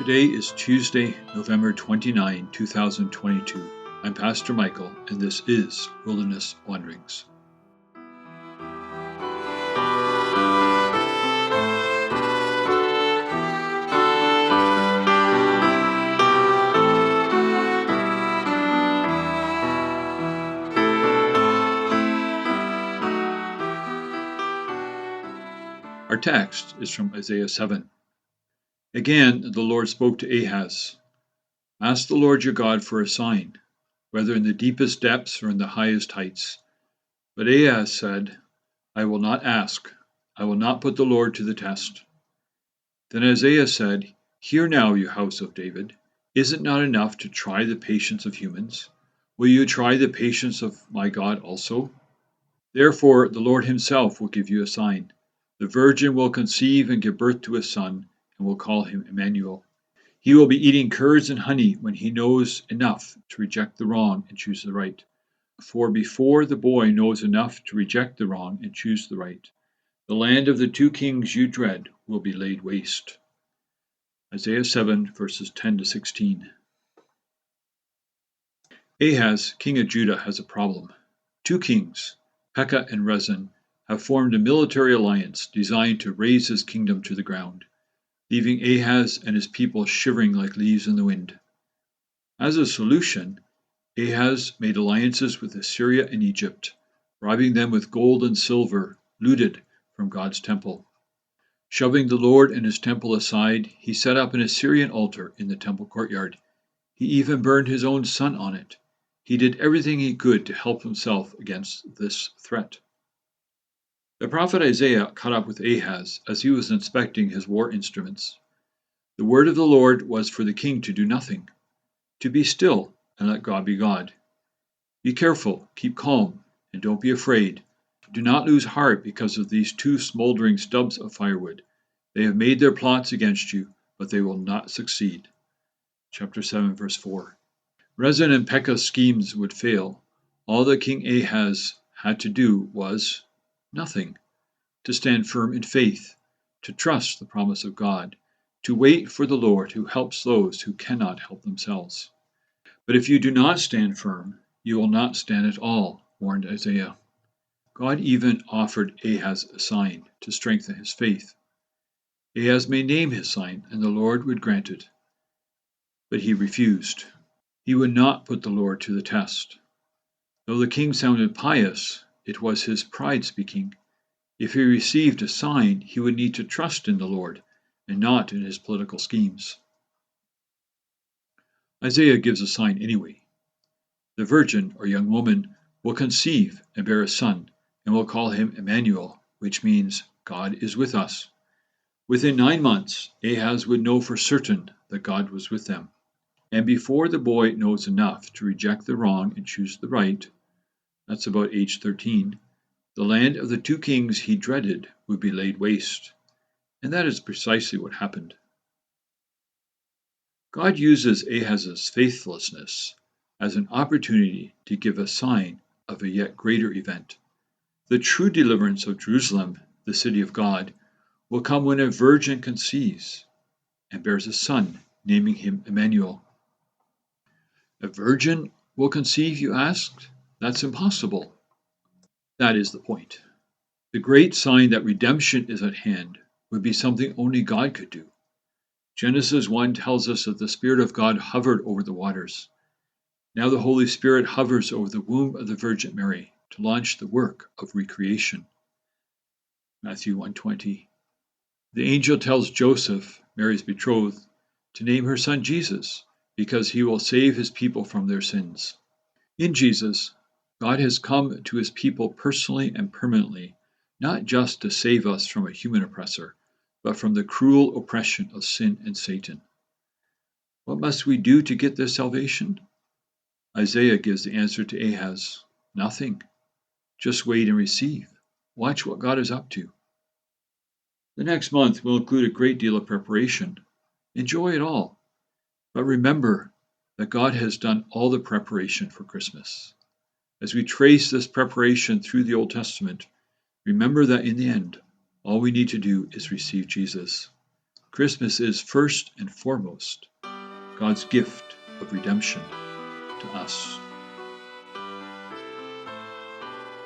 Today is Tuesday, November 29, 2022. I'm Pastor Michael, and this is Wilderness Wanderings. Our text is from Isaiah 7. Again, the Lord spoke to Ahaz. Ask the Lord your God for a sign, whether in the deepest depths or in the highest heights. But Ahaz said, I will not ask. I will not put the Lord to the test. Then Isaiah said, Hear now, you house of David. Is it not enough to try the patience of humans? Will you try the patience of my God also? Therefore, the Lord himself will give you a sign. The virgin will conceive and give birth to a son, and will call him Immanuel. He will be eating curds and honey when he knows enough to reject the wrong and choose the right. For before the boy knows enough to reject the wrong and choose the right, the land of the two kings you dread will be laid waste. Isaiah 7, verses 10 to 16. Ahaz, king of Judah, has a problem. Two kings, Pekah and Rezin, have formed a military alliance designed to raze his kingdom to the ground, leaving Ahaz and his people shivering like leaves in the wind. As a solution, Ahaz made alliances with Assyria and Egypt, bribing them with gold and silver looted from God's temple. Shoving the Lord and his temple aside, he set up an Assyrian altar in the temple courtyard. He even burned his own son on it. He did everything he could to help himself against this threat. The prophet Isaiah caught up with Ahaz as he was inspecting his war instruments. The word of the Lord was for the king to do nothing, to be still and let God be God. Be careful, keep calm, and don't be afraid. Do not lose heart because of these two smoldering stubs of firewood. They have made their plots against you, but they will not succeed. Chapter 7, verse 4. Rezin and Pekah's schemes would fail. All that King Ahaz had to do was nothing. To stand firm in faith, to trust the promise of God, to wait for the Lord who helps those who cannot help themselves. But if you do not stand firm, you will not stand at all, warned Isaiah. God even offered Ahaz a sign to strengthen his faith. Ahaz may name his sign, and the Lord would grant it. But he refused. He would not put the Lord to the test. Though the king sounded pious, it was his pride speaking. If he received a sign, he would need to trust in the Lord and not in his political schemes. Isaiah gives a sign anyway. The virgin, or young woman, will conceive and bear a son, and will call him Immanuel, which means God is with us. Within 9 months, Ahaz would know for certain that God was with them. And before the boy knows enough to reject the wrong and choose the right, that's about age 13, the land of the two kings he dreaded would be laid waste. And that is precisely what happened. God uses Ahaz's faithlessness as an opportunity to give a sign of a yet greater event. The true deliverance of Jerusalem, the city of God, will come when a virgin conceives and bears a son, naming him Immanuel. A virgin will conceive, you asked? That's impossible. That is the point. The great sign that redemption is at hand would be something only God could do. Genesis 1 tells us that the Spirit of God hovered over the waters. Now the Holy Spirit hovers over the womb of the Virgin Mary to launch the work of recreation. Matthew 1:20. The angel tells Joseph, Mary's betrothed, to name her son Jesus, because he will save his people from their sins. In Jesus, God has come to his people personally and permanently, not just to save us from a human oppressor, but from the cruel oppression of sin and Satan. What must we do to get this salvation? Isaiah gives the answer to Ahaz. Nothing. Just wait and receive. Watch what God is up to. The next month will include a great deal of preparation. Enjoy it all. But remember that God has done all the preparation for Christmas. As we trace this preparation through the Old Testament, remember that in the end, all we need to do is receive Jesus. Christmas is first and foremost God's gift of redemption to us.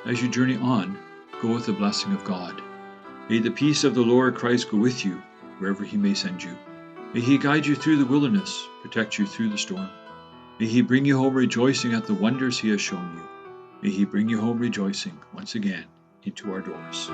As you journey on, go with the blessing of God. May the peace of the Lord Christ go with you wherever he may send you. May he guide you through the wilderness, protect you through the storm. May he bring you home rejoicing at the wonders he has shown you. May he bring you home rejoicing once again into our doors.